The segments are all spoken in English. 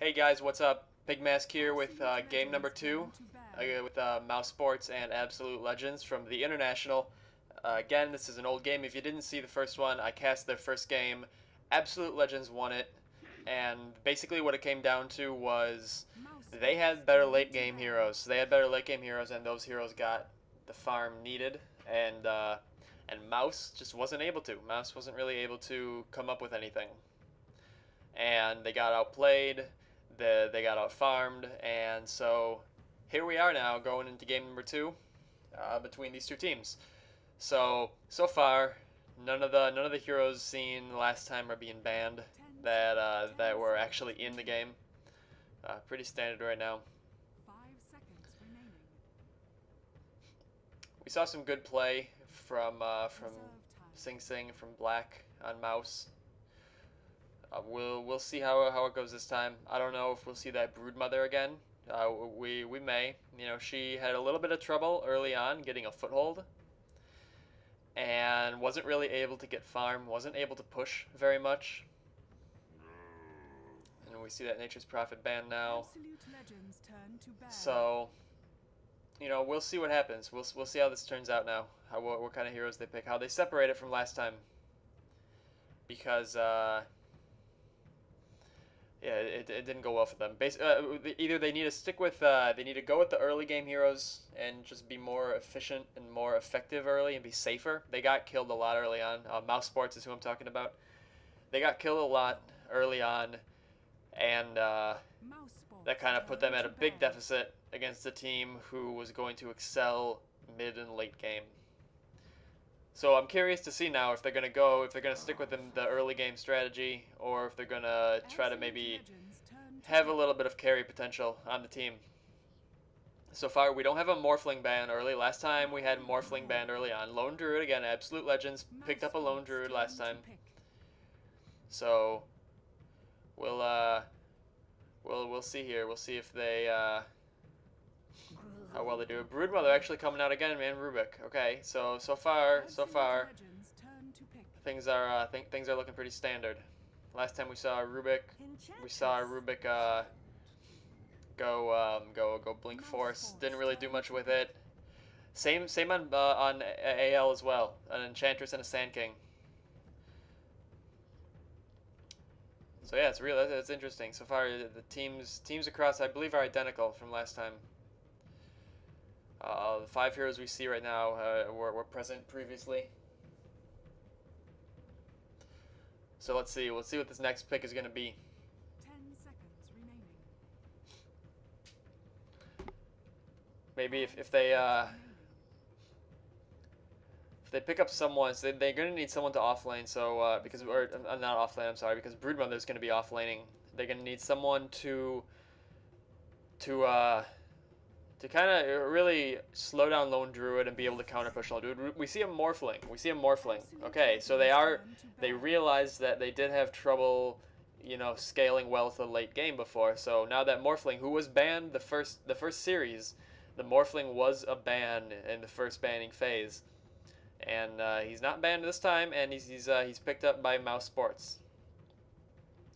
Hey guys, what's up? Pigmask here with game number 2 with Mouse Sports and Absolute Legends from the International. Again, this is an old game. If you didn't see the first one, I cast their first game. Absolute Legends won it, and basically what it came down to was they had better late game heroes. They had better late game heroes, and those heroes got the farm needed, and Mouse just wasn't able to. Mouse wasn't really able to come up with anything, and they got outplayed. They got out farmed, and so here we are now going into game number 2 between these two teams. So far, none of the heroes seen last time are being banned that were actually in the game. Pretty standard right now. We saw some good play from Sing Sing from Black on Mouse. We'll see how it goes this time. I don't know if we'll see that Broodmother again. We may. You know, she had a little bit of trouble early on getting a foothold, and wasn't really able to get farm. Wasn't able to push very much. And we see that Nature's Prophet ban now. So, you know, we'll see what happens. We'll see how this turns out now. What kind of heroes they pick. How they separate it from last time. Because yeah, it didn't go well for them. Either they need to stick with, they need to go with the early game heroes and just be more efficient and more effective early and be safer. They got killed a lot early on. Mouse Sports is who I'm talking about. They got killed a lot early on, and that kind of put them at a big deficit against a team who was going to excel mid and late game. So I'm curious to see now if they're going to stick with the early game strategy, or if they're going to try to maybe have a little bit of carry potential on the team. So far, we don't have a Morphling ban early. Last time we had Morphling ban early on. Lone Druid, again, Absolute Legends picked up a Lone Druid last time. So we'll see here. We'll see if they how well they do. Broodmother actually coming out again, man. Rubik. Okay, so far things are things are looking pretty standard. Last time we saw Rubik, go Blink Force. Didn't really do much with it. Same on AL as well. An Enchantress and a Sand King. So yeah, it's interesting. So far, the teams across, I believe, are identical from last time. The 5 heroes we see right now were present previously. So let's see. We'll see what this next pick is going to be. 10 seconds remaining. Maybe if they pick up someone, so they're going to need someone to offlane. So because not offlane, I'm sorry, because Broodmother is going to be offlaning. They're going to need someone to kind of really slow down Lone Druid and be able to counter push Lone Druid. We see a Morphling. Okay, so they realize that they did have trouble, you know, scaling well to the late game before. So now that Morphling, who was banned the first series, the Morphling was a ban in the first banning phase, and he's not banned this time, and he's picked up by Mouse Sports.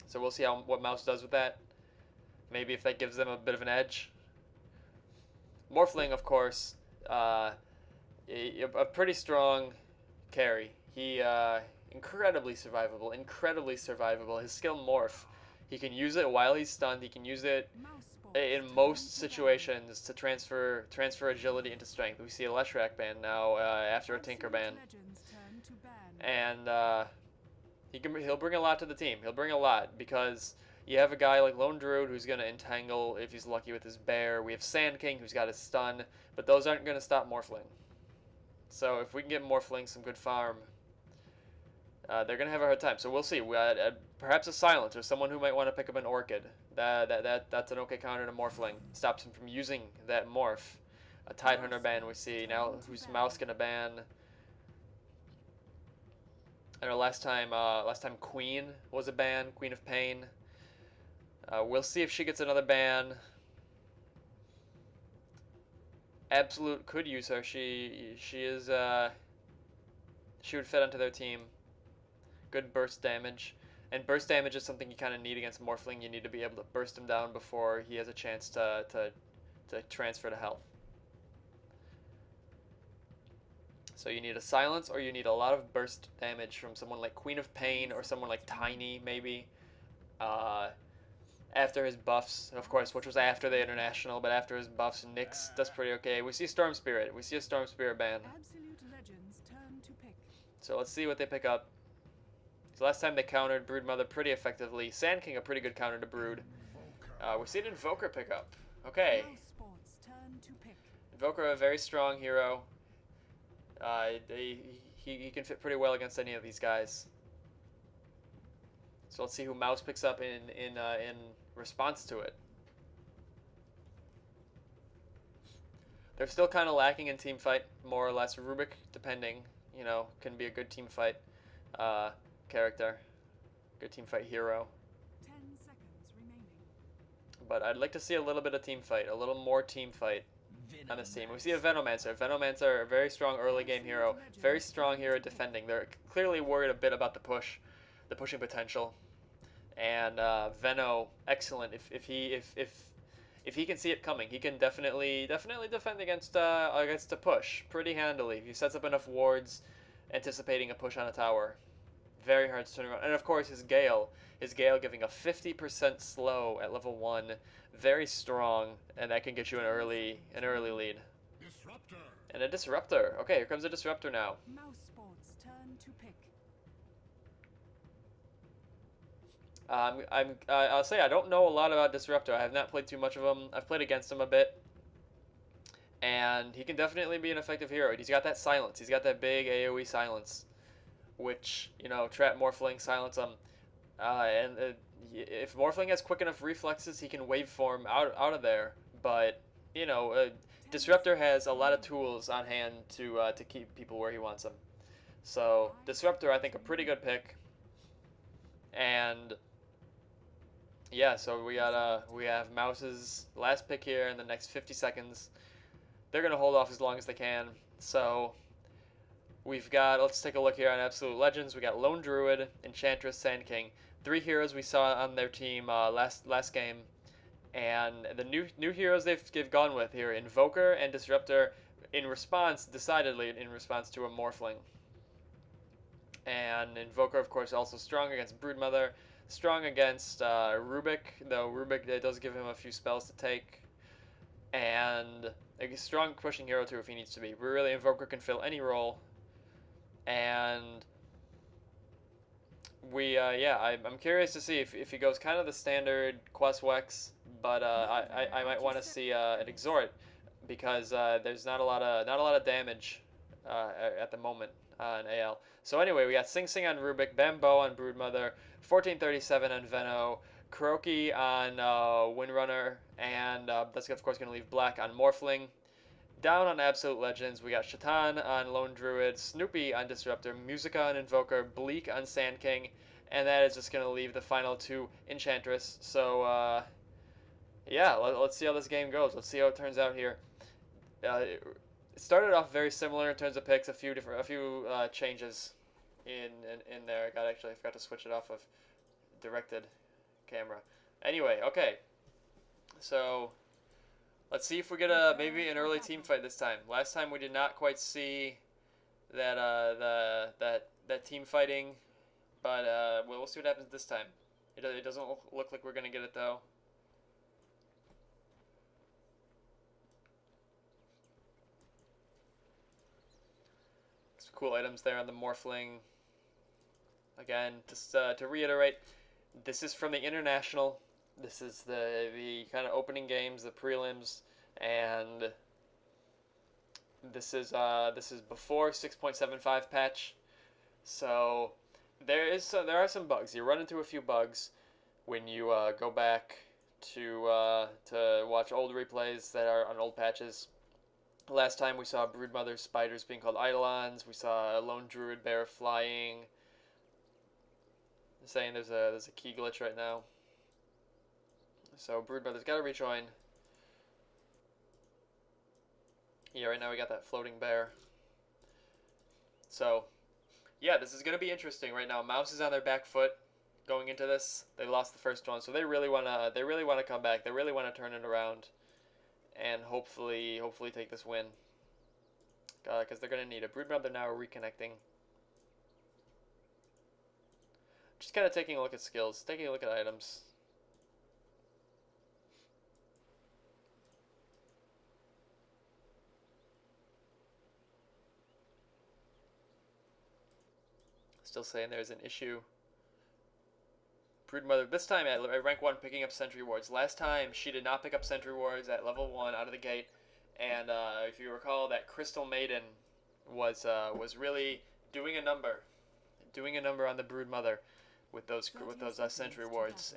So we'll see what Mouse does with that. Maybe if that gives them a bit of an edge. Morphling, of course, a pretty strong carry. He incredibly survivable. His skill Morph, he can use it while he's stunned. He can use it in most situations to transfer agility into strength. We see a Leshrac ban now after a Tinker ban, and he'll bring a lot to the team. He'll bring a lot because you have a guy like Lone Druid who's going to entangle if he's lucky with his bear. We have Sand King who's got his stun, but those aren't going to stop Morphling. So if we can get Morphling some good farm, they're going to have a hard time. So we'll see. Perhaps a Silence or someone who might want to pick up an Orchid. That's an okay counter to Morphling. Stops him from using that Morph. A Tidehunter ban we see. Now who's Mouse going to ban? I know last time Queen was a ban, Queen of Pain. We'll see if she gets another ban. Absolute could use her. She would fit onto their team. Good burst damage. And burst damage is something you kind of need against Morphling. You need to be able to burst him down before he has a chance to transfer to health. So you need a silence, or you need a lot of burst damage from someone like Queen of Pain or someone like Tiny, maybe. After his buffs, of course, which was after the International, but after his buffs, Nyx does pretty okay. We see Storm Spirit. We see a Storm Spirit ban. Absolute Legends turn to pick. So let's see what they pick up. So last time they countered Broodmother pretty effectively. Sand King, a pretty good counter to Brood. We see an Invoker pick up. Okay. Mouse Sports turn to pick. Invoker, a very strong hero. He can fit pretty well against any of these guys. So let's see who Mouse picks up in response to it. They're still kind of lacking in team fight, more or less. Rubik, depending, you know, can be a good team fight character, good team fight hero. 10 seconds remaining. But I'd like to see a little bit of team fight, a little more team fight on this team. We see a Venomancer. Venomancer, a very strong early game hero, very strong hero defending. They're clearly worried a bit about the pushing potential. And Veno, excellent. If he can see it coming, he can definitely defend against a push pretty handily. If he sets up enough wards, anticipating a push on a tower, very hard to turn around. And of course his Gale giving a 50% slow at level 1, very strong, and that can get you an early lead. Disruptor. And a Disruptor. Okay, here comes a Disruptor now. Mouse Sports turn to pick. I'll say I don't know a lot about Disruptor. I have not played too much of him. I've played against him a bit, and he can definitely be an effective hero. He's got that silence. He's got that big AOE silence, which, you know, trap Morphling, silence him, if Morphling has quick enough reflexes, he can waveform out of there. But you know, Disruptor has a lot of tools on hand to keep people where he wants them. So Disruptor, I think, a pretty good pick. And yeah, so we have Mouse's last pick here in the next 50 seconds. They're gonna hold off as long as they can. So we've got, let's take a look here on Absolute Legends. We got Lone Druid, Enchantress, Sand King, 3 heroes we saw on their team last game, and the new heroes they've gone with here, Invoker and Disruptor, decidedly in response to a Morphling. And Invoker, of course, also strong against Broodmother, strong against Rubik, though Rubik does give him a few spells to take, and a strong pushing hero too if he needs to be. Really, Invoker can fill any role, and I'm curious to see if he goes kind of the standard Quest Wex, but I might want to see an Exhort, because there's not a lot of damage at the moment in AL. So anyway, we got Sing Sing on Rubik, Bambo on Broodmother, 1437 on Veno, Kuroki on Windrunner, and that's of course going to leave Black on Morphling. Down on Absolute Legends, we got Shaitan on Lone Druid, Snoopy on Disruptor, Musica on Invoker, Bleak on Sand King, and that is just going to leave the final 2 Enchantress. So yeah, let's see how this game goes. Let's see how it turns out here. It started off very similar in terms of picks, a few changes in there. I forgot to switch it off of directed camera. Anyway, okay. So let's see if we get maybe an early team fight this time. Last time we did not quite see that that team fighting, but we'll see what happens this time. It doesn't look like we're gonna get it though. Some cool items there on the Morphling. Again, just to reiterate, this is from the International. This is the kind of opening games, the prelims, and this is before 6.75 patch. So there are some bugs. You run into a few bugs when you go back to watch old replays that are on old patches. Last time we saw Broodmother spiders being called Eidolons. We saw a Lone Druid bear flying. I'm saying there's a key glitch right now. So Broodmother's got to rejoin. Yeah, right now we got that floating bear. So yeah, this is going to be interesting right now. Mouse is on their back foot. going into this. They lost the first one, so they really wanna come back. They really wanna turn it around, and hopefully take this win. Because they're gonna need a Broodmother now reconnecting. Just kind of taking a look at skills, taking a look at items. Still saying there's an issue. Broodmother, this time at rank 1, picking up sentry wards. Last time, she did not pick up sentry wards at level 1 out of the gate. And if you recall, that Crystal Maiden was really doing a number on the Broodmother with those sentry wards,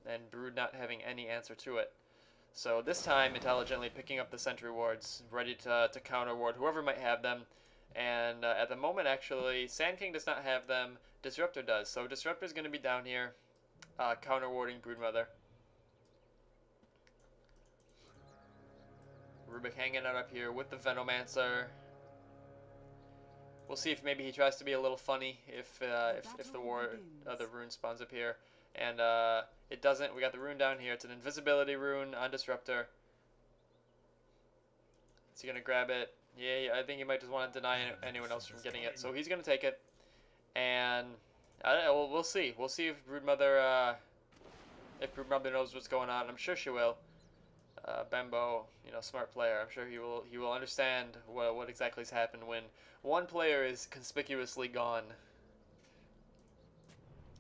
and Brood not having any answer to it. So this time, intelligently picking up the sentry wards, ready to counter ward whoever might have them. And at the moment, actually, Sand King does not have them. Disruptor does. So Disruptor is going to be down here, counter warding Broodmother. Rubik hanging out up here with the Venomancer. We'll see if maybe he tries to be a little funny if the rune spawns up here, and it doesn't. We got the rune down here. It's an invisibility rune on Disruptor. Is he gonna grab it? Yeah, I think he might just want to deny anyone else from getting it. So he's gonna take it, and we'll see. We'll see if Broodmother knows what's going on. I'm sure she will. Bembo, smart player. I'm sure he will understand what exactly has happened when one player is conspicuously gone.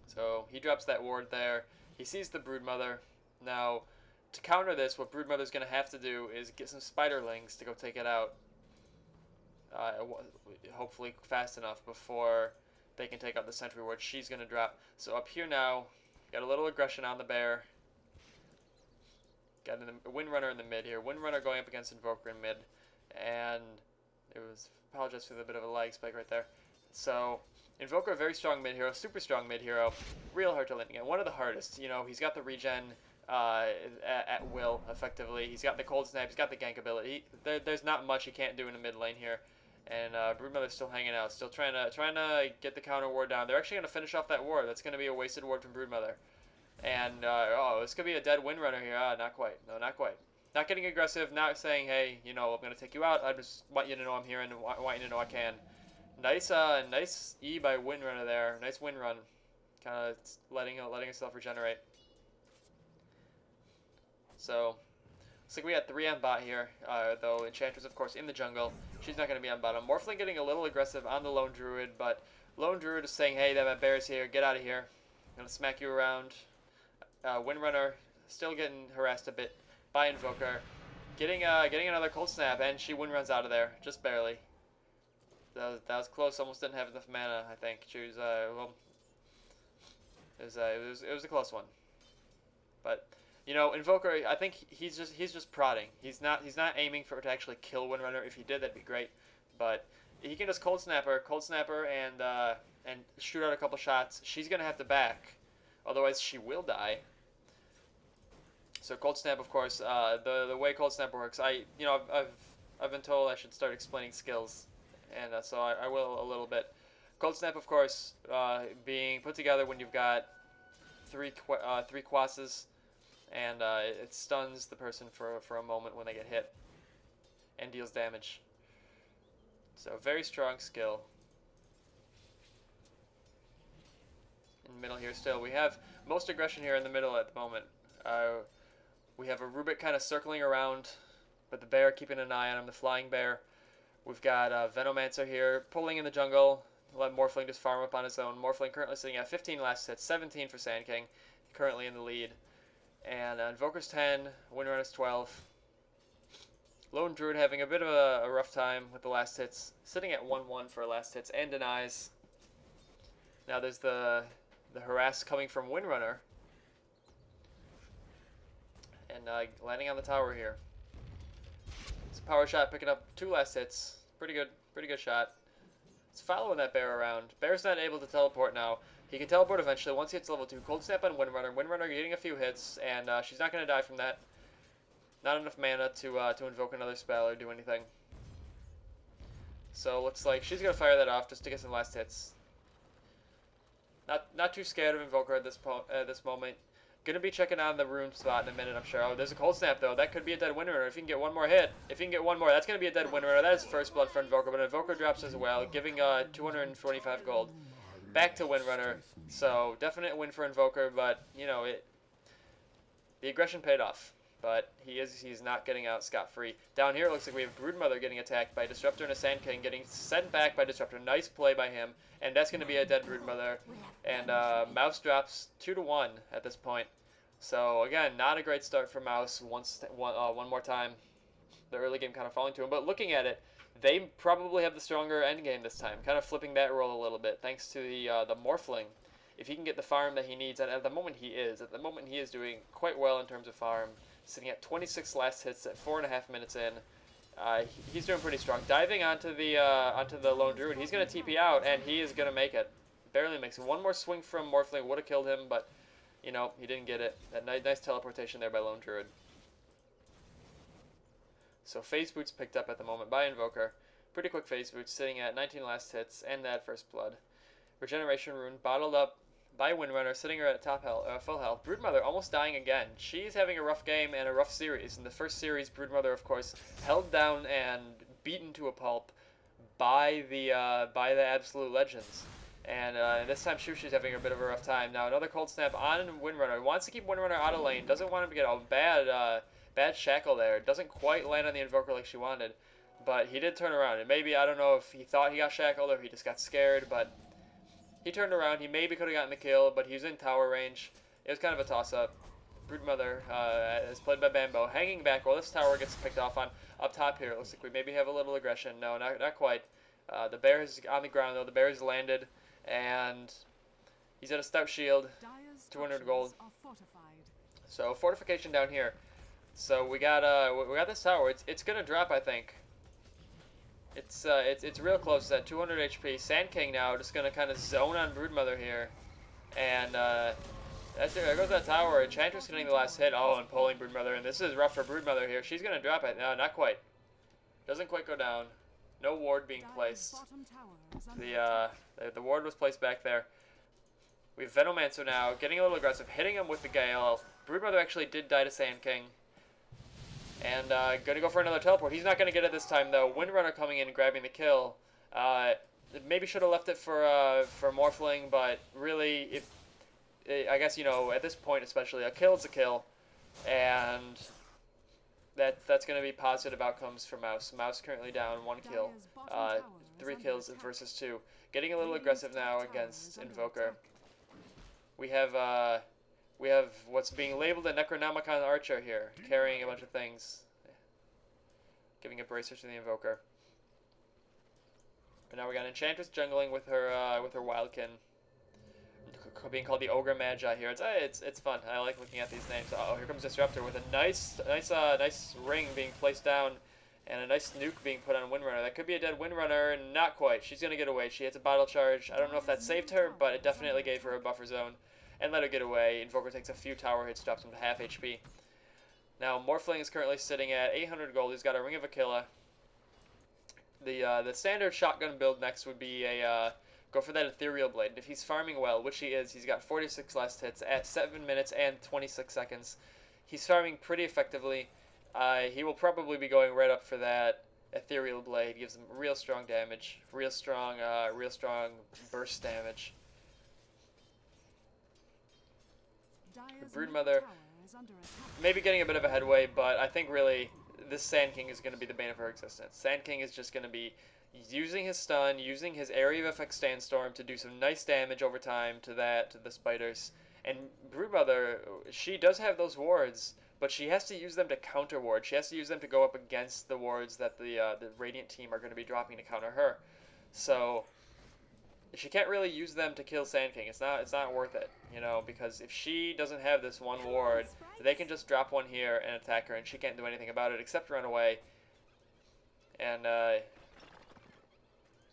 So he drops that ward there. He sees the Broodmother. Now, to counter this, what Broodmother's going to have to do is get some Spiderlings to go take it out. Hopefully fast enough before they can take out the sentry ward she's going to drop. So up here now, got a little aggression on the bear. Got a Windrunner in the mid here. Windrunner going up against Invoker in mid. And it was, apologize for the bit of a lag spike right there. So, Invoker, a very strong mid hero, super strong mid hero. Real hard to lane again. One of the hardest. He's got the regen at will, effectively. He's got the cold snap. He's got the gank ability. There's not much he can't do in the mid lane here. And Broodmother's still hanging out. Still trying to get the counter ward down. They're actually going to finish off that ward. That's going to be a wasted ward from Broodmother. And, this could be a dead Windrunner here. Not quite. No, not quite. Not getting aggressive, not saying, hey, I'm going to take you out. I just want you to know I'm here and want you to know I can. Nice E by Windrunner there. Nice wind run. Kind of letting himself regenerate. So, looks like we had 3 on bot here, though Enchantress, of course, in the jungle. She's not going to be on bottom. Morphling getting a little aggressive on the Lone Druid, but Lone Druid is saying, hey, that bear's here. Get out of here. I'm going to smack you around. Windrunner still getting harassed a bit by Invoker, getting another cold snap, and she wind runs out of there just barely. That was close. Almost didn't have enough mana. I think she was it was a close one. But Invoker, I think he's just prodding. He's not aiming to actually kill Windrunner. If he did, that'd be great. But he can just cold snap her, and shoot out a couple shots. She's gonna have to back, otherwise she will die. So cold snap, of course, the way cold snap works, I've been told I should start explaining skills, and so I will a little bit. Cold snap, of course, being put together when you've got three quasses, and it stuns the person for a moment when they get hit, and deals damage. So very strong skill. In the middle here still, we have most aggression here in the middle at the moment. We have a Rubik kind of circling around, but the bear keeping an eye on him, the flying bear. We've got Venomancer here pulling in the jungle. Let Morphling just farm up on his own. Morphling currently sitting at 15 last hits, 17 for Sand King, currently in the lead. And Invoker's 10, Windrunner's 12. Lone Druid having a bit of a rough time with the last hits, sitting at 1-1 for last hits and denies. Now there's the harass coming from Windrunner. And landing on the tower here. It's a power shot, picking up 2 last hits. Pretty good shot. It's following that bear around. Bear's not able to teleport now. He can teleport eventually once he hits level 2. Cold snap on Windrunner. Windrunner getting a few hits, and she's not going to die from that. Not enough mana to invoke another spell or do anything. So looks like she's going to fire that off just to get some last hits. Not too scared of Invoker at this moment. Gonna be checking on the rune spot in a minute, I'm sure. Oh, there's a cold snap though. That could be a dead Windrunner if he can get one more hit. If he can get one more, that's gonna be a dead Windrunner. That is first blood for Invoker, but Invoker drops as well, giving 225 gold back to Windrunner. So definite win for Invoker, but you know the aggression paid off. But he's not getting out scot-free. Down here, it looks like we have Broodmother getting attacked by Disruptor and a Sand King, getting sent back by Disruptor. Nice play by him, and that's going to be a dead Broodmother. And Mouz drops 2-1 at this point. So again, not a great start for Mouz. One more time, the early game kind of falling to him. But looking at it, they probably have the stronger end game this time, kind of flipping that role a little bit, thanks to the Morphling. If he can get the farm that he needs, and at the moment he is doing quite well in terms of farm. Sitting at 26 last hits at 4.5 minutes in. He's doing pretty strong. Diving onto the Lone Druid. He's going to TP out, and he is going to make it. Barely makes it. One more swing from Morphling would have killed him, but, you know, he didn't get it. That nice teleportation there by Lone Druid. So Phase Boots picked up at the moment by Invoker. Pretty quick Phase Boots, sitting at 19 last hits, and that first blood. Regeneration Rune bottled up by Windrunner, sitting her at full health. Broodmother almost dying again. She's having a rough game and a rough series. In the first series, Broodmother, of course, held down and beaten to a pulp by the Absolute Legends. And this time, she's having a bit of a rough time. Now, another cold snap on Windrunner. Wants to keep Windrunner out of lane. Doesn't want him to get a bad shackle there. Doesn't quite land on the Invoker like she wanted. But he did turn around. And maybe, I don't know if he thought he got shackled or if he just got scared, but he turned around. He maybe could have gotten the kill, but he was in tower range. It was kind of a toss-up. Broodmother is played by Bambo, hanging back while this tower gets picked off on up top here. It looks like we maybe have a little aggression. No, not quite. The bear is on the ground, though. The bear is landed, and he's at a stout shield, 200 gold. So fortification down here. So we got this tower. It's gonna drop, I think. It's real close at 200 HP. Sand King now just gonna kind of zone on Broodmother here, and there goes that tower. Enchantress getting the last hit. Oh, and pulling Broodmother, and this is rough for Broodmother here. She's gonna drop it. No, not quite. Doesn't quite go down. No ward being placed. The ward was placed back there. We have Venomancer now getting a little aggressive, hitting him with the Gale. Broodmother actually did die to Sand King. And going to go for another teleport. He's not going to get it this time, though. Windrunner coming in and grabbing the kill. Maybe should have left it for Morphling, but really, I guess, you know, at this point especially, a kill is a kill. And that's going to be positive outcomes for Mouz. Mouz currently down 1 kill. 3 kills versus 2. Getting a little aggressive now against Invoker. We have what's being labeled a Necronomicon Archer here, carrying a bunch of things. Giving a bracer to the Invoker. But now we got Enchantress jungling with her Wildkin. Being called the Ogre Magi here. It's fun. I like looking at these names. Oh, here comes Disruptor with a nice ring being placed down and a nice nuke being put on Windrunner. That could be a dead Windrunner, and not quite. She's gonna get away. She hits a bottle charge. I don't know if that saved her, but it definitely gave her a buffer zone and let her get away. Invoker takes a few tower hits, drops him to half HP. Now Morphling is currently sitting at 800 gold. He's got a Ring of Aquila. The standard shotgun build next would be a go for that Ethereal Blade. And if he's farming well, which he is, he's got 46 last hits at 7 minutes and 26 seconds. He's farming pretty effectively. He will probably be going right up for that Ethereal Blade. Gives him real strong damage, real strong burst damage. Broodmother maybe getting a bit of a headway, but I think really this Sand King is going to be the bane of her existence. Sand King is just going to be using his stun, using his area of effect Sandstorm to do some nice damage over time to the spiders. And Broodmother, she does have those wards, but she has to use them to counter ward. She has to use them to go up against the wards that the Radiant team are going to be dropping to counter her. So she can't really use them to kill Sand King. It's not worth it, you know, because if she doesn't have this one ward, they can just drop one here and attack her, and she can't do anything about it except run away. And she's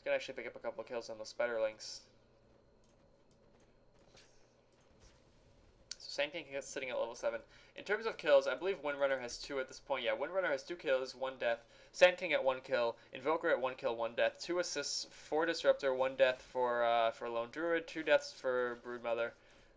gonna actually pick up a couple of kills on those spiderlings. So Sand King is sitting at level 7. In terms of kills, I believe Windrunner has 2 at this point. Yeah, Windrunner has 2 kills, 1 death. Sand King at 1 kill. Invoker at 1 kill, 1 death. 2 assists, 4 Disruptor, 1 death for Lone Druid, 2 deaths for Broodmother.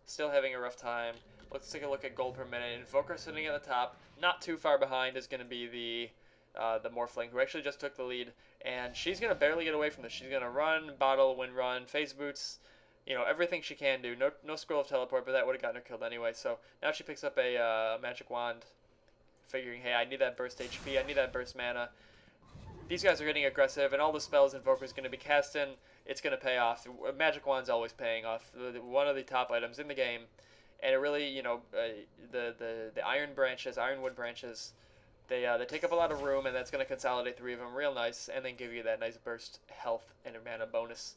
Still having a rough time. Let's take a look at gold per minute. Invoker sitting at the top. Not too far behind is going to be the Morphling, who actually just took the lead. And she's going to barely get away from this. She's going to run, bottle, wind run, phase boots. You know, everything she can do. No scroll of teleport, but that would have gotten her killed anyway. So now she picks up a magic wand, figuring, hey, I need that burst HP, I need that burst mana. These guys are getting aggressive, and all the spells Invoker's going to be casting, it's going to pay off. Magic wand's always paying off. One of the top items in the game, and it really, you know, the ironwood branches, they take up a lot of room, and that's going to consolidate 3 of them real nice, and then give you that nice burst health and a mana bonus.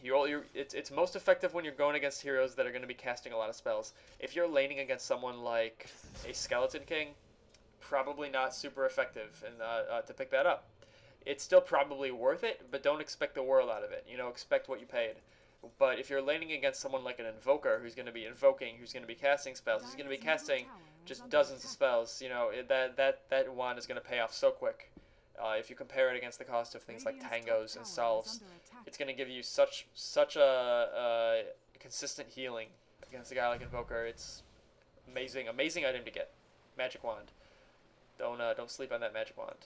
It's most effective when you're going against heroes that are going to be casting a lot of spells. If you're laning against someone like a Skeleton King, probably not super effective to pick that up. It's still probably worth it, but don't expect the world out of it. You know, expect what you paid. But if you're laning against someone like an Invoker, who's going to be invoking, who's going to be casting spells, who's going to be casting just dozens of spells, you know, that wand is going to pay off so quick. If you compare it against the cost of things like tangos and salves, it's going to give you such a consistent healing against a guy like Invoker. It's amazing item to get. Magic wand. Don't sleep on that magic wand.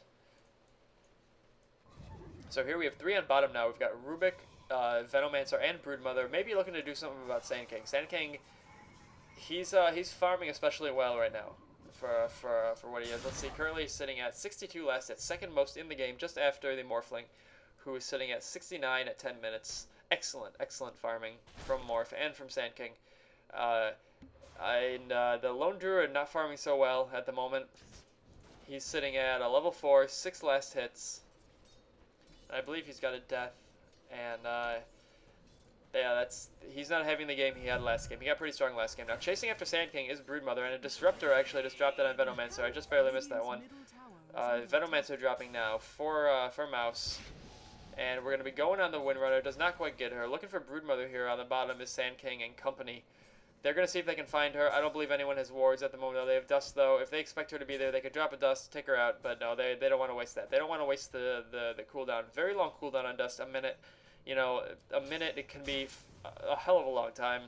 So here we have 3 on bottom now. We've got Rubik, Venomancer, and Broodmother. Maybe looking to do something about Sand King. Sand King, he's farming especially well right now. For what he is. Let's see, currently he's sitting at 62 last hits, second most in the game, just after the Morphling, who is sitting at 69 at 10 minutes. Excellent farming from Morph and from Sand King. The Lone Druid not farming so well at the moment. He's sitting at a level 4, 6 last hits. I believe he's got a death, and yeah, he's not having the game he had last game. He got pretty strong last game. Now, chasing after Sand King is Broodmother, and a Disruptor actually just dropped that on Venomancer. I just barely missed that one. Venomancer dropping now for Mouz. And we're going to be going on the Windrunner. Does not quite get her. Looking for Broodmother here on the bottom is Sand King and company. They're going to see if they can find her. I don't believe anyone has wards at the moment, though. They have dust, though. If they expect her to be there, they could drop a dust, take her out. But no, they don't want to waste that. They don't want to waste the cooldown. Very long cooldown on dust, a minute. You know, a minute, it can be a hell of a long time.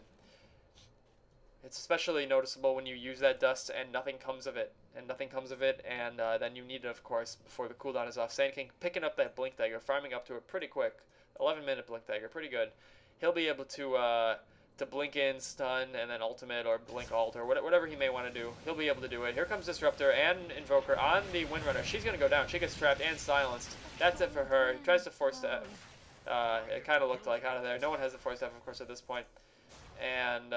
It's especially noticeable when you use that dust and nothing comes of it. And then you need it, of course, before the cooldown is off. Sand King picking up that Blink Dagger, farming up to it pretty quick. 11-minute Blink Dagger, pretty good. He'll be able to blink in, stun, and then ultimate or blink ult or whatever he may want to do. He'll be able to do it. Here comes Disruptor and Invoker on the Windrunner. She's going to go down. She gets trapped and silenced. That's it for her. He tries to force F. It kind of looked like out of there. No one has the force F, of course, at this point. And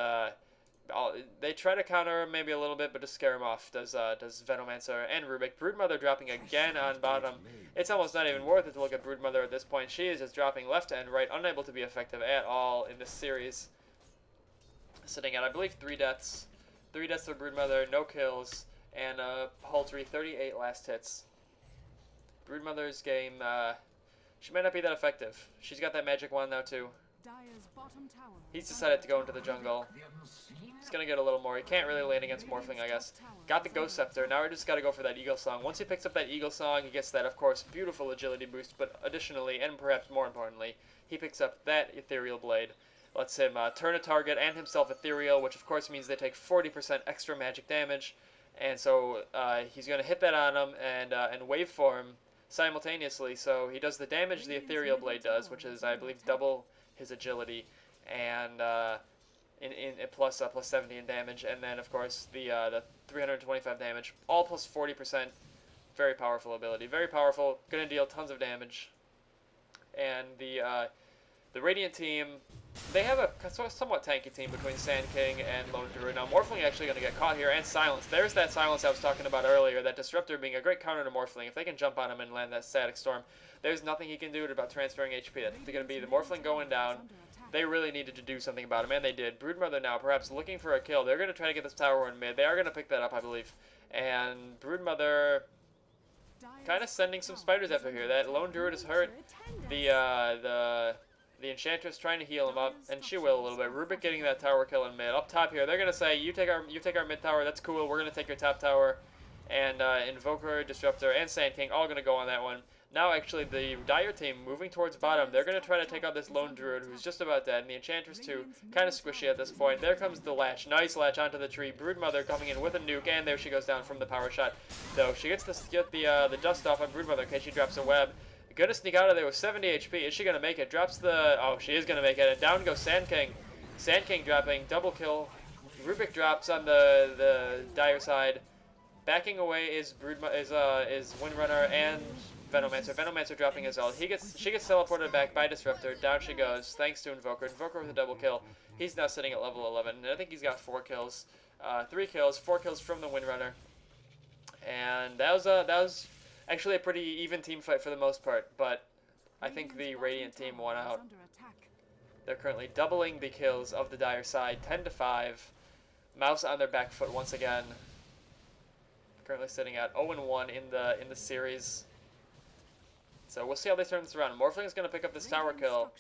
they try to counter him maybe a little bit, but to scare him off does Venomancer and Rubik. Broodmother dropping again on bottom. It's almost not even worth it to look at Broodmother at this point. She is just dropping left and right, unable to be effective at all in this series. Sitting at, I believe, 3 deaths. 3 deaths for Broodmother, no kills, and a paltry 38 last hits. Broodmother's game, she might not be that effective. She's got that magic wand now, too. He's decided to go into the jungle. He's going to get a little more. He can't really lane against Morphling, I guess. Got the Ghost Scepter. Now we just got to go for that Eagle Song. Once he picks up that Eagle Song, he gets that, of course, beautiful agility boost, but additionally, and perhaps more importantly, he picks up that Ethereal Blade. Lets him turn a target and himself ethereal, which of course means they take 40% extra magic damage. And so he's going to hit that on him and waveform simultaneously. So he does the damage the Ethereal Blade does, which is, I believe, double his agility, and plus 70 in damage. And then, of course, the 325 damage, all plus 40%. Very powerful ability. Very powerful. Going to deal tons of damage. And the Radiant team, they have a somewhat tanky team between Sand King and Lone Druid. Now, Morphling actually going to get caught here and silenced. There's that silence I was talking about earlier, that Disruptor being a great counter to Morphling. If they can jump on him and land that Static Storm, there's nothing he can do about transferring HP. That's going to be the Morphling going down. They really needed to do something about him, and they did. Broodmother now perhaps looking for a kill. They're going to try to get this tower in mid. They are going to pick that up, I believe. And Broodmother kind of sending some spiders after here. That Lone Druid is hurt. The The Enchantress trying to heal him up, and she will a little bit. Rubik getting that tower kill in mid. Up top here, they're gonna say, you take our mid tower, that's cool, we're gonna take your top tower. And Invoker, Disruptor, and Sand King all gonna go on that one. Now actually the Dire team moving towards bottom, they're gonna try to take out this lone druid who's just about dead, and the Enchantress too, kind of squishy at this point. There comes the latch, nice latch onto the tree. Broodmother coming in with a nuke, and there she goes down from the power shot. Though she gets the dust off on Broodmother in case she drops a web. Gonna sneak out of there with 70 HP. Is she gonna make it? Drops the... Oh, she is gonna make it. And down goes Sand King. Sand King dropping. Double kill. Rubik drops on the Dire side. Backing away is Windrunner and Venomancer. Venomancer dropping as well. She gets teleported back by Disruptor. Down she goes. Thanks to Invoker. Invoker with a double kill. He's now sitting at level 11. And I think he's got 4 kills. 3 kills. 4 kills from the Windrunner. And that was actually a pretty even team fight for the most part, but I think the Radiant team won out. They're currently doubling the kills of the Dire side, 10-5. Mouz on their back foot once again. Currently sitting at 0-1 in the series. So we'll see how they turn this around. Morphling is going to pick up this tower kill.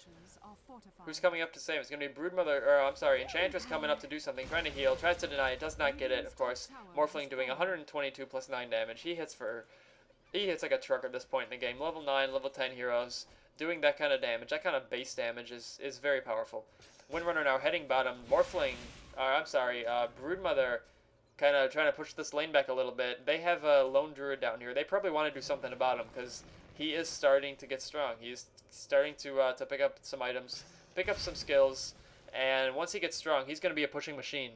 Who's coming up to save? It's going to be Broodmother, or I'm sorry, Enchantress coming up to do something, trying to heal, tries to deny it, does not get it, of course. Morphling doing 122 plus 9 damage. He hits like a truck at this point in the game. Level 9, level 10 heroes doing that kind of damage, that kind of base damage is very powerful. Windrunner now heading bottom. Morphling, Broodmother kind of trying to push this lane back a little bit. They have a lone druid down here. They probably want to do something about him because he is starting to get strong. He's starting to pick up some items, pick up some skills, and once he gets strong, he's going to be a pushing machine.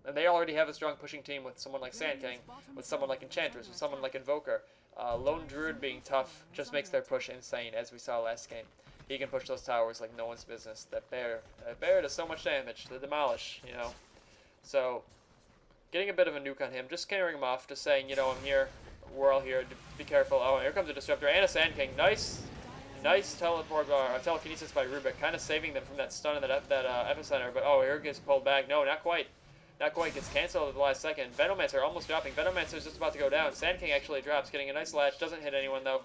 And they already have a strong pushing team with someone like Sand King, with someone like Enchantress, with someone like Invoker. Lone Druid being tough just makes their push insane, as we saw last game. He can push those towers like no one's business. That bear does so much damage to demolish, you know. So, getting a bit of a nuke on him, just scaring him off, just saying, you know, I'm here, we're all here, be careful. Oh, here comes a Disruptor and a Sand King. Nice teleport, telekinesis by Rubik, kind of saving them from that stun in that epicenter. But oh, here gets pulled back. No, not quite. Not quite, gets cancelled at the last second. Venomancer almost dropping. Venomancer is just about to go down. Sand King actually drops, getting a nice latch. Doesn't hit anyone, though.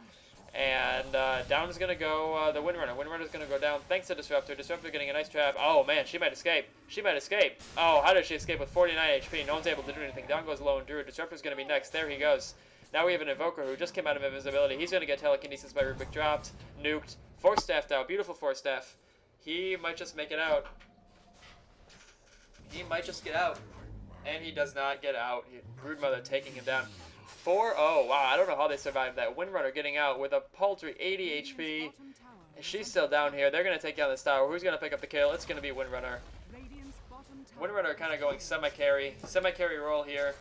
And down is going to go the Windrunner. Windrunner is going to go down thanks to Disruptor. Disruptor getting a nice trap. Oh, man, she might escape. She might escape. Oh, how did she escape with 49 HP? No one's able to do anything. Down goes Lone Druid. Disruptor's going to be next. There he goes. Now we have an Invoker who just came out of invisibility. He's going to get telekinesis by Rubik. Dropped. Nuked. Force Staffed out. Beautiful Force Staff. He might just make it out. He might just get out. And he does not get out. Broodmother taking him down. 4-0. Wow, I don't know how they survived that. Windrunner getting out with a paltry 80 HP. She's still down here. They're going to take down this tower. Who's going to pick up the kill? It's going to be Windrunner. Windrunner kind of going semi-carry. Semi-carry roll here.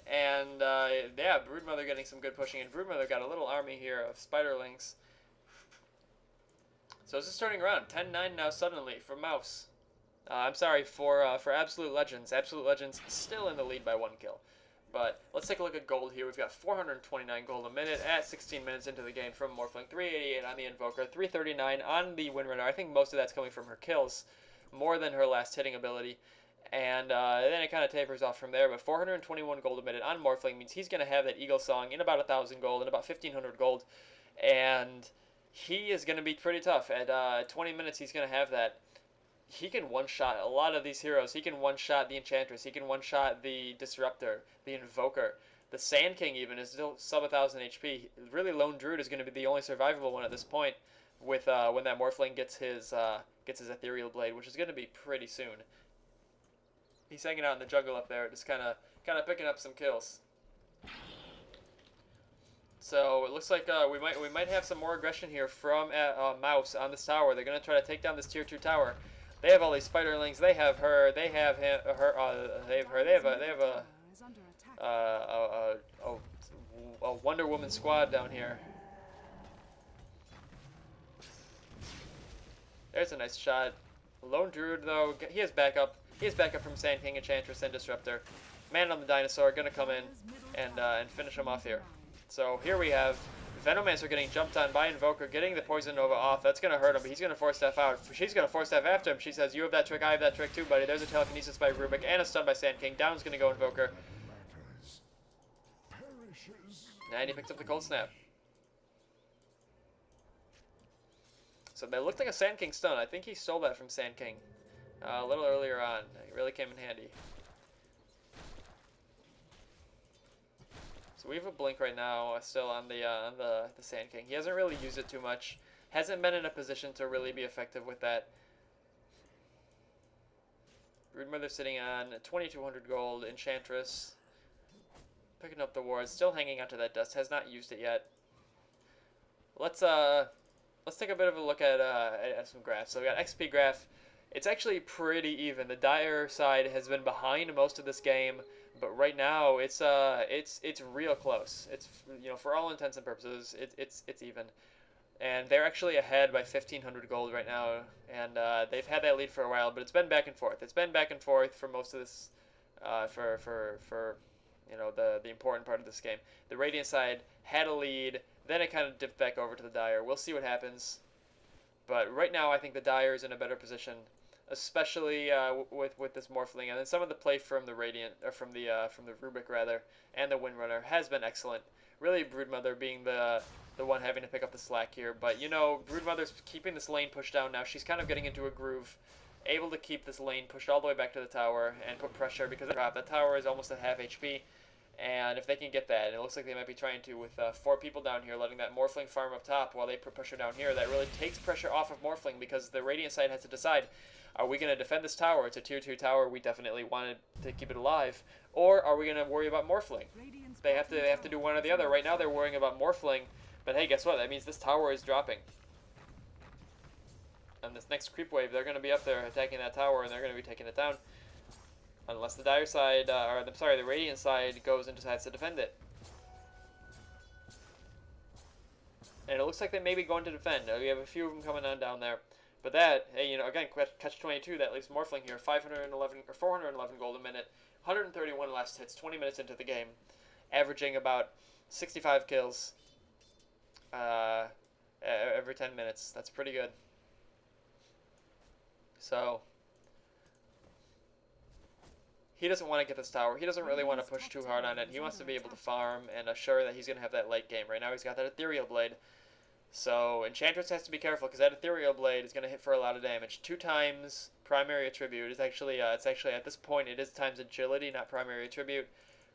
And, yeah, Broodmother getting some good pushing. And Broodmother got a little army here of Spiderlings. So this is turning around. 10-9 now suddenly for Mouz. I'm sorry, for Absolute Legends. Absolute Legends still in the lead by 1 kill. But let's take a look at gold here. We've got 429 gold a minute at 16 minutes into the game from Morphling. 388 on the Invoker, 339 on the Windrunner. I think most of that's coming from her kills, more than her last hitting ability. And then it kind of tapers off from there. But 421 gold a minute on Morphling means he's going to have that Eagle Song in about 1,000 gold and about 1,500 gold. And he is going to be pretty tough. At 20 minutes, he's going to have that. He can one-shot a lot of these heroes. He can one-shot the Enchantress. He can one-shot the Disruptor, the Invoker. The Sand King even is still sub 1,000 HP. Really, Lone Druid is going to be the only survivable one at this point with when that Morphling gets his Ethereal Blade, which is going to be pretty soon. He's hanging out in the jungle up there, just kind of picking up some kills. So it looks like we might have some more aggression here from Mouz on this tower. They're going to try to take down this tier 2 tower. They have all these Spiderlings. They have her. They have him. They have her. They have a Wonder Woman squad down here. There's a nice shot. Lone Druid though, he has backup. He has backup from Sand King, Enchantress, and Disruptor. Man on the Dinosaur gonna come in and finish him off here. So here we have Venomancer getting jumped on by Invoker, getting the Poison Nova off. That's going to hurt him, but he's going to Force Staff out. She's going to Force Staff after him. She says, you have that trick, I have that trick too, buddy. There's a Telekinesis by Rubik and a stun by Sand King. Down's going to go Invoker. And he picks up the Cold Snap. So that looked like a Sand King stun. I think he stole that from Sand King a little earlier on. It really came in handy. So we have a blink right now, still on the Sand King. He hasn't really used it too much. Hasn't been in a position to really be effective with that. Broodmother sitting on 2,200 gold. Enchantress picking up the wards, still hanging onto that dust. Has not used it yet. Let's take a bit of a look at some graphs. So we got XP graph. It's actually pretty even. The Dire side has been behind most of this game, but right now it's real close. It's, you know, for all intents and purposes, it's even. And they're actually ahead by 1,500 gold right now, and they've had that lead for a while, but it's been back and forth. It's been back and forth for most of this, for you know, the important part of this game. The Radiant side had a lead, then it kind of dipped back over to the Dire. We'll see what happens, but right now I think the Dire is in a better position, especially with this Morphling, and then some of the play from the Radiant, or from the Rubik rather, and the Windrunner has been excellent. Really, Broodmother being the one having to pick up the slack here, but you know, Broodmother's keeping this lane pushed down now. She's kind of getting into a groove, able to keep this lane pushed all the way back to the tower and put pressure, because the tower is almost at half HP, and if they can get that, and it looks like they might be trying to with 4 people down here, letting that Morphling farm up top while they put pressure down here, that really takes pressure off of Morphling, because the Radiant side has to decide, are we going to defend this tower? It's a tier 2 tower. We definitely wanted to keep it alive. Or are we going to worry about Morphling? They have to do one or the other. Right now they're worrying about Morphling. But hey, guess what? That means this tower is dropping. And this next creep wave, they're going to be up there attacking that tower, and they're going to be taking it down. Unless the Dire side, the Radiant side goes and decides to defend it. And it looks like they may be going to defend. We have a few of them coming on down there. But that, hey, you know, again, catch 22, that leaves Morphling here, 511 or 411 gold a minute, 131 last hits, 20 minutes into the game, averaging about 65 kills every 10 minutes. That's pretty good. So he doesn't want to get this tower. He doesn't really want to push too hard on it. He wants to be able to farm and assure that he's going to have that late game. Right now he's got that Ethereal Blade. So Enchantress has to be careful, because that Ethereal Blade is going to hit for a lot of damage. 2 times primary attribute. It's actually at this point it is times agility, not primary attribute.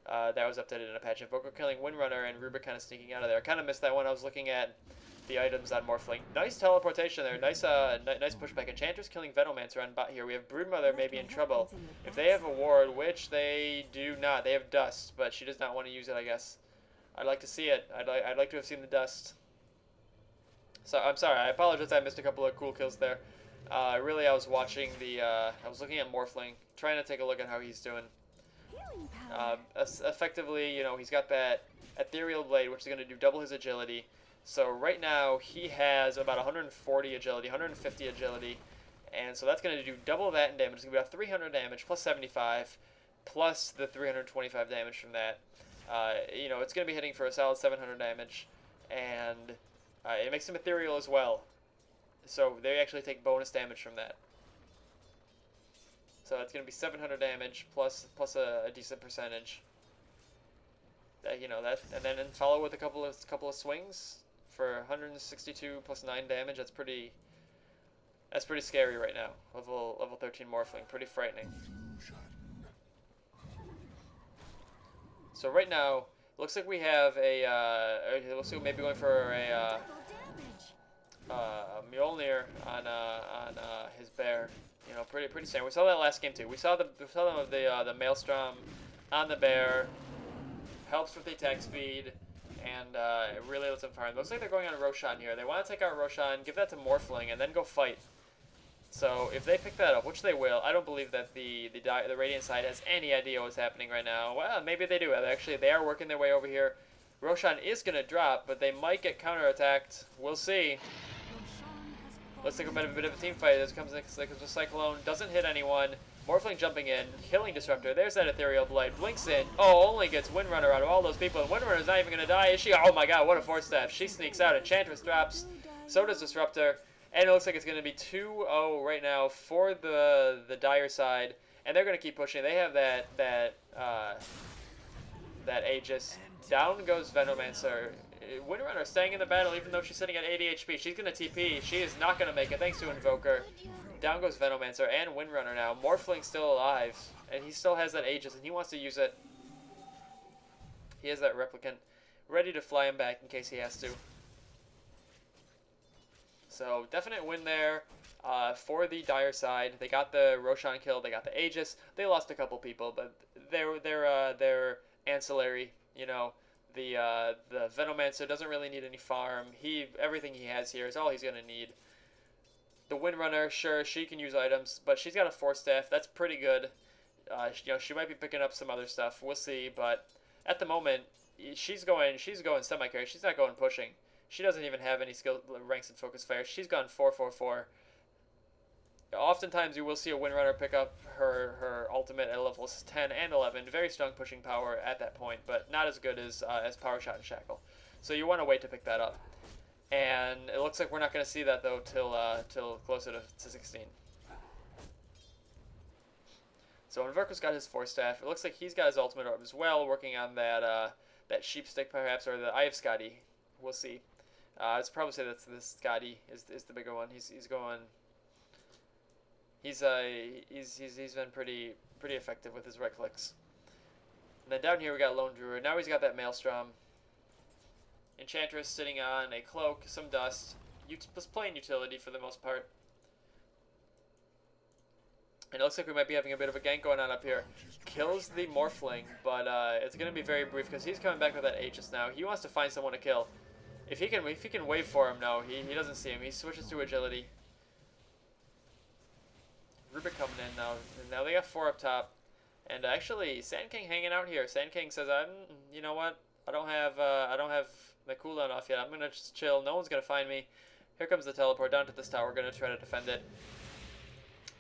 That was updated in a patch. Invoker killing Windrunner and Rubik kind of sneaking out of there. I kind of missed that one. I was looking at the items on Morphling. Nice teleportation there. Nice pushback. Enchantress killing Venomancer on bot here. We have Broodmother maybe in trouble. If they have a ward, which they do not. They have dust, but she does not want to use it, I guess. I'd like to see it. I'd like to have seen the dust. So I'm sorry, I apologize. I missed a couple of cool kills there. Really, I was watching I was looking at Morphling, trying to take a look at how he's doing. Effectively, you know, he's got that Ethereal Blade, which is going to do double his agility. So right now he has about 140 agility, 150 agility, and so that's going to do double that in damage. It's going to be about 300 damage plus 75, plus the 325 damage from that. You know, it's going to be hitting for a solid 700 damage, and it makes him ethereal as well, so they actually take bonus damage from that. So it's going to be 700 damage plus a decent percentage. You know that, and then follow with a couple of swings for 162 plus 9 damage. That's pretty scary right now. Level 13 Morphling, pretty frightening. So right now, looks like we have it looks like maybe going for a Mjolnir on his bear. You know, pretty standard. We saw that last game too. We saw them of the Maelstrom on the bear. Helps with the attack speed, and it really lets them fire. It looks like they're going on Roshan here. They want to take out Roshan, give that to Morphling, and then go fight. So if they pick that up, which they will, I don't believe that the Radiant side has any idea what's happening right now. Well, maybe they do. Actually, they are working their way over here. Roshan is going to drop, but they might get counterattacked. We'll see. Let's take a bit of a team fight. This comes a Cyclone. Doesn't hit anyone. Morphling jumping in. Killing Disruptor. There's that Ethereal Blade. Blinks in. Oh, only gets Windrunner out of all those people. And Windrunner's not even going to die, is she? Oh my god, what a force staff. She sneaks out. Enchantress drops. So does Disruptor. And it looks like it's going to be 2-0 right now for the Dire side. And they're going to keep pushing. They have that Aegis. Down goes Venomancer. Windrunner staying in the battle even though she's sitting at 80 HP. She's going to TP. She is not going to make it thanks to Invoker. Down goes Venomancer and Windrunner now. Morphling still alive. And he still has that Aegis and he wants to use it. He has that Replicant ready to fly him back in case he has to. So definite win there for the Dire side. They got the Roshan kill. They got the Aegis. They lost a couple people, but they're ancillary. You know, the Venomancer doesn't really need any farm. Everything he has here is all he's gonna need. The Windrunner, sure, she can use items, but she's got a Force Staff. That's pretty good. You know, she might be picking up some other stuff. We'll see, but at the moment, she's going semi-carry. She's not going pushing. She doesn't even have any skill ranks in Focus Fire. She's gone 4-4-4. Oftentimes, you will see a Windrunner pick up her ultimate at levels 10 and 11. Very strong pushing power at that point, but not as good as Power Shot and Shackle. So you want to wait to pick that up. And it looks like we're not going to see that, though, till closer to 16. So Invoker's got his Force Staff. It looks like he's got his Ultimate Orb as well, working on that Sheep Stick, perhaps, or the Eye of Scotty. We'll see. I'd probably say that's this Scotty is the bigger one. He's going. He's been pretty effective with his right clicks. And then down here we got Lone Druid. Now he's got that Maelstrom. Enchantress sitting on a cloak, some dust. Just plain utility for the most part. And it looks like we might be having a bit of a gank going on up here. Kills the Morphling, but it's going to be very brief because he's coming back with that Aegis now. He wants to find someone to kill. If he can wait for him, no, he doesn't see him. He switches to agility. Rubik coming in now. Now they got 4 up top, and actually Sand King hanging out here. Sand King says, you know what? I don't have the cooldown off yet. I'm gonna just chill. No one's gonna find me. Here comes the teleport down to this tower. We're gonna try to defend it,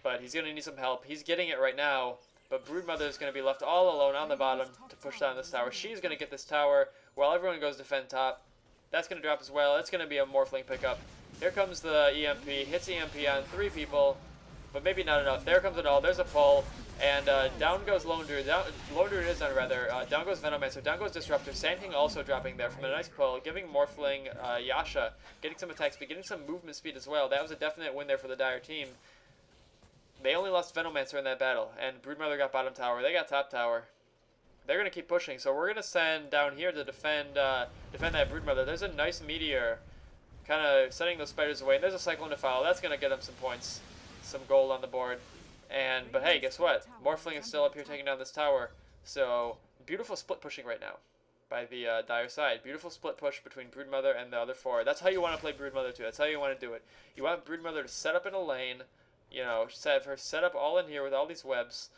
but he's gonna need some help. He's getting it right now, but Broodmother is gonna be left all alone on the bottom to push down this tower. She's gonna get this tower while everyone goes defend top. That's going to drop as well. It's going to be a Morphling pickup. Here comes the EMP. Hits EMP on 3 people, but maybe not enough. There comes it all. There's a pull, and down goes Lone Druid. Lone Druid is on, rather. Down goes Venomancer. Down goes Disruptor. Sand King also dropping there from a nice pull, giving Morphling Yasha, getting some attack speed, getting some movement speed as well. That was a definite win there for the Dire team. They only lost Venomancer in that battle, and Broodmother got bottom tower. They got top tower. They're going to keep pushing, so we're going to send down here to defend that Broodmother. There's a nice meteor kind of sending those spiders away, and there's a Cyclone to follow. That's going to get them some points, some gold on the board. But hey, guess what? Morphling is still up here taking down this tower. So beautiful split pushing right now by the Dire side. Beautiful split push between Broodmother and the other 4. That's how you want to play Broodmother too. That's how you want to do it. You want Broodmother to set up in a lane, you know, have her set up all in here with all these webs,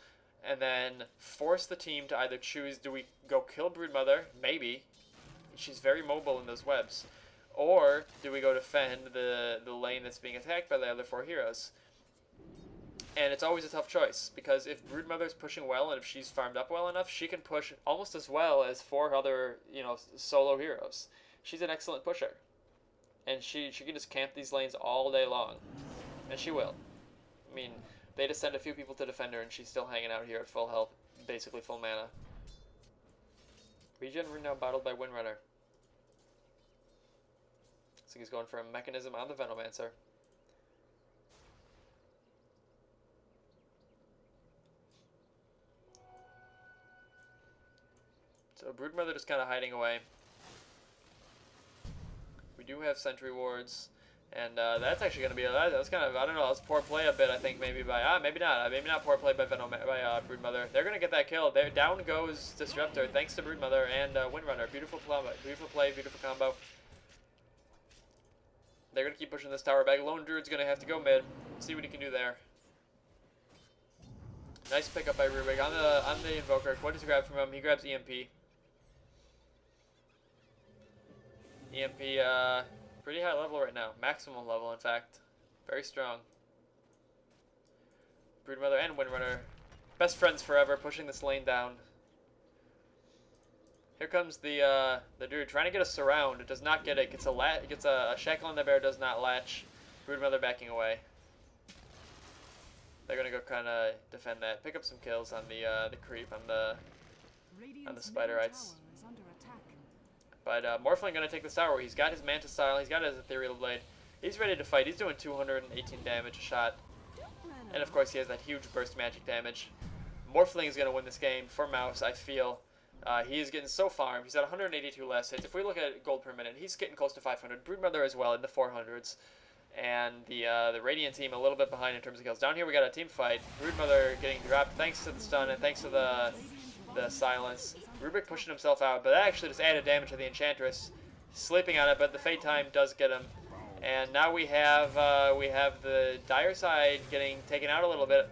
and then force the team to either choose, do we go kill Broodmother? Maybe. She's very mobile in those webs. Or do we go defend the lane that's being attacked by the other 4 heroes? And it's always a tough choice, because if Broodmother's pushing well and if she's farmed up well enough, she can push almost as well as 4 other, you know, solo heroes. She's an excellent pusher. And she can just camp these lanes all day long. And she will. I mean, they just send a few people to defend her, and she's still hanging out here at full health, basically full mana. Regen now bottled by Windrunner. So he's going for a mechanism on the Venomancer. So Broodmother just kind of hiding away. We do have sentry wards. And that's actually going to be, that's kind of, I don't know, that's poor play a bit, I think, maybe by, maybe not poor play by Broodmother. They're going to get that kill. There, down goes Disruptor, thanks to Broodmother and Windrunner. Beautiful play, beautiful combo. They're going to keep pushing this tower back. Lone Druid's going to have to go mid, see what he can do there. Nice pickup by Rubik on the Invoker. What does he grab from him? He grabs EMP. EMP, pretty high level right now. Maximum level, in fact. Very strong. Broodmother and Windrunner. Best friends forever, pushing this lane down. Here comes the dude trying to get a surround. It does not get it. Gets a shackle on the bear, does not latch. Broodmother backing away. They're gonna go kind of defend that. Pick up some kills on the creep on the Spiderites. But Morphling going to take this tower. He's got his Manta Style. He's got his Ethereal Blade. He's ready to fight. He's doing 218 damage a shot. And of course he has that huge burst magic damage. Morphling is going to win this game for Mouz, I feel. He is getting so farmed. He's at 182 last hits. If we look at gold per minute, he's getting close to 500. Broodmother as well in the 400s. And the Radiant team a little bit behind in terms of kills. Down here we got a team fight. Broodmother getting dropped thanks to the stun and thanks to the silence. Rubik pushing himself out, but that actually just added damage to the Enchantress. Sleeping on it, but the Fate Time does get him. And now we have the Dire side getting taken out a little bit.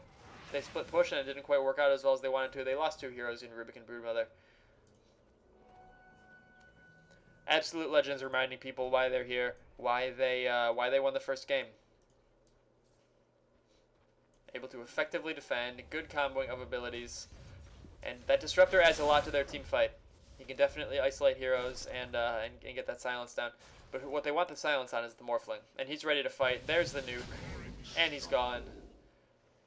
They split push and it didn't quite work out as well as they wanted to. They lost 2 heroes in Rubik and Broodmother. Absolute Legends reminding people why they're here, why they won the first game. Able to effectively defend, good comboing of abilities, and that Disruptor adds a lot to their team fight. He can definitely isolate heroes and get that silence down. But what they want the silence on is the Morphling, and he's ready to fight. There's the nuke, and he's gone.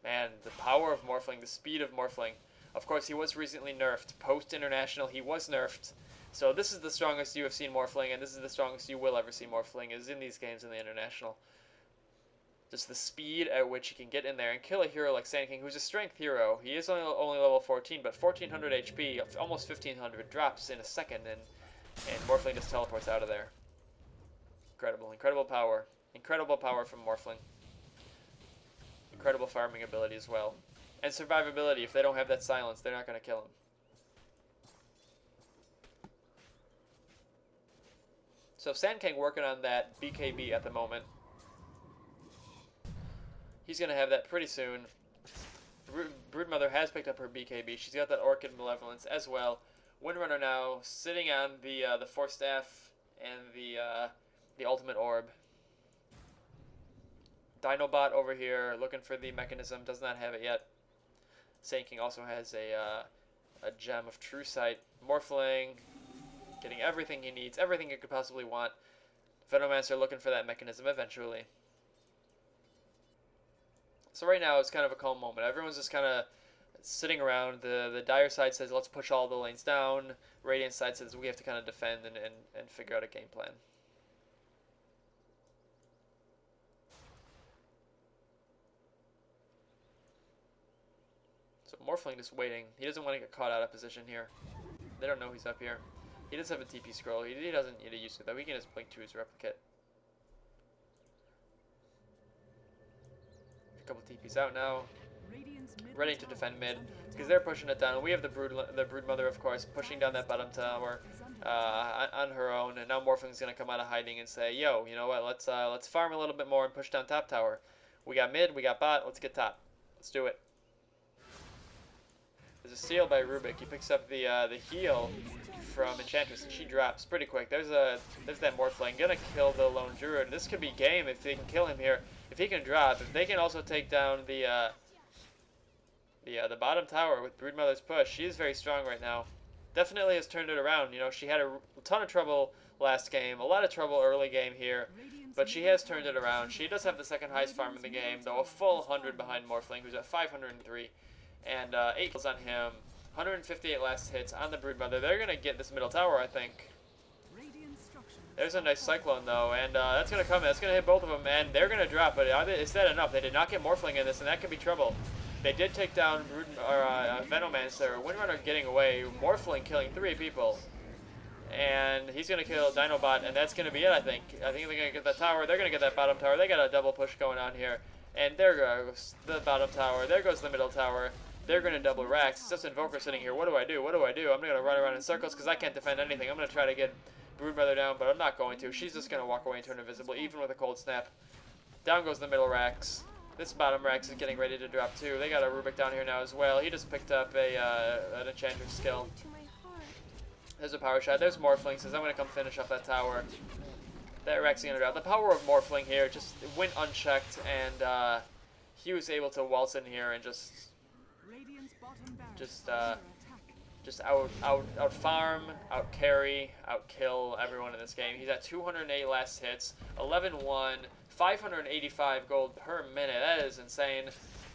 Man, the power of Morphling, the speed of Morphling. Of course, he was recently nerfed. Post-International, he was nerfed. So this is the strongest you have seen Morphling, and this is the strongest you will ever see Morphling, is in these games in the International. Just the speed at which he can get in there and kill a hero like Sand King, who's a strength hero. He is only level 14, but 1400 HP, almost 1500, drops in a second, and Morphling just teleports out of there. Incredible, incredible power. Incredible power from Morphling. Incredible farming ability as well. And survivability. If they don't have that silence, they're not going to kill him. So Sand King working on that BKB at the moment. He's going to have that pretty soon. Broodmother has picked up her BKB. She's got that Orchid Malevolence as well. Windrunner now sitting on the Force Staff and the Ultimate Orb. Dinobot over here looking for the mechanism. Does not have it yet. Sand King also has a Gem of True Sight. Morphling getting everything he needs, everything he could possibly want. Venomancer looking for that mechanism eventually. So right now it's kind of a calm moment. Everyone's just kind of sitting around. The Dire side says let's push all the lanes down. Radiant side says we have to kind of defend and figure out a game plan. So Morphling just waiting. He doesn't want to get caught out of position here. They don't know he's up here. He does have a TP scroll. He doesn't need to use it though. He can just blink to his replicate. A couple TPs out now. Ready to defend mid because they're pushing it down. We have the Broodmother, of course, pushing down that bottom tower on her own. And now Morphling's gonna come out of hiding and say, "Yo, you know what? Let's farm a little bit more and push down top tower. We got mid, we got bot. Let's get top. Let's do it." There's a steal by Rubik. He picks up the heal from Enchantress, and she drops pretty quick. There's that Morphling gonna kill the lone Druid. This could be game if they can kill him here. If he can drop, if they can also take down the bottom tower with Broodmother's push, she is very strong right now. Definitely has turned it around. You know, she had a ton of trouble last game, a lot of trouble early game here, but she has turned it around. She does have the second highest farm in the game, though a full 100 behind Morphling, who's at 503, and 8 kills on him. 158 last hits on the Broodmother. They're going to get this middle tower, I think. There's a nice Cyclone, though, and that's going to come. That's going to hit both of them, and they're going to drop. But is that enough? They did not get Morphling in this, and that could be trouble. They did take down Venomancer. Windrunner getting away. Morphling killing 3 people. And he's going to kill Dinobot, and that's going to be it, I think. I think they're going to get that tower. They're going to get that bottom tower. They got a double push going on here. And there goes the bottom tower. There goes the middle tower. They're going to double racks. It's just Invoker sitting here. What do I do? What do I do? I'm going to run around in circles because I can't defend anything. I'm going to try to get Broodmother down, but I'm not going to. She's just going to walk away and turn invisible, even with a cold snap. Down goes the middle racks. This bottom racks is getting ready to drop too. They got a Rubik down here now as well. He just picked up an Enchantress skill. There's a power shot. There's Morphling. Says I'm going to come finish up that tower. That Rex is going to drop. The power of Morphling here just went unchecked, and he was able to waltz in here and just out farm, out carry, out kill everyone in this game. He's at 208 last hits, 11-1, 585 gold per minute. That is insane.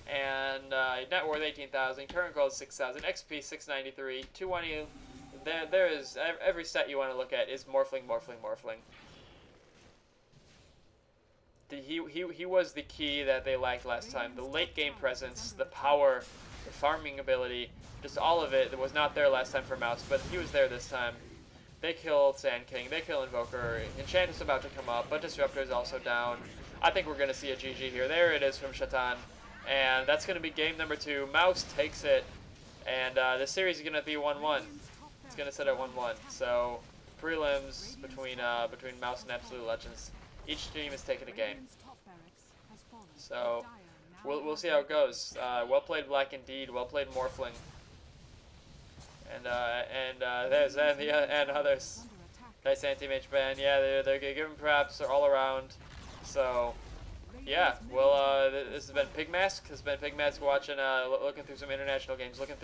And net worth 18,000, current gold 6,000, XP 693, 220 there is every set you want to look at is morphling. He was the key that they lacked last time. The late game presence, the power, the farming ability, just all of it that was not there last time for Mouse, but he was there this time. They killed Sand King, they kill Invoker, Enchant is about to come up, but Disruptor is also down. I think we're going to see a GG here. There it is from Shatan, and that's going to be game number 2. Mouse takes it, and this series is going to be 1-1. It's going to sit at 1-1. So prelims between Mouse and Absolute Legends. Each team is taking a game. So we'll see how it goes. Well played, Black indeed. Well played, Morphling. And there's Zen and others. Nice anti-mage ban. Yeah, they're giving props all around. So yeah, well, this has been Pigmask. This has been Pigmask watching, looking through some international games, looking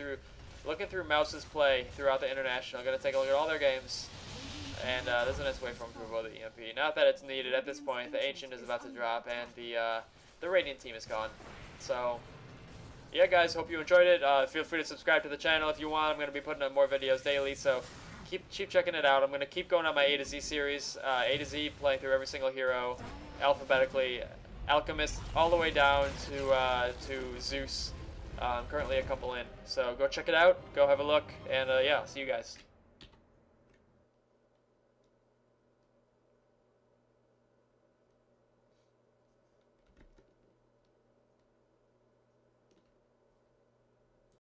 through Mouse's play throughout the international. Gonna take a look at all their games. And this is a nice way for him to avoid the EMP. Not that it's needed at this point. The Ancient is about to drop, and the Radiant team is gone. So yeah, guys, hope you enjoyed it. Feel free to subscribe to the channel if you want. I'm going to be putting up more videos daily, so keep checking it out. I'm going to keep going on my A to Z series. A to Z, playing through every single hero alphabetically. Alchemist all the way down to Zeus. Currently a couple in. So go check it out. Go have a look, and yeah, I'll see you guys.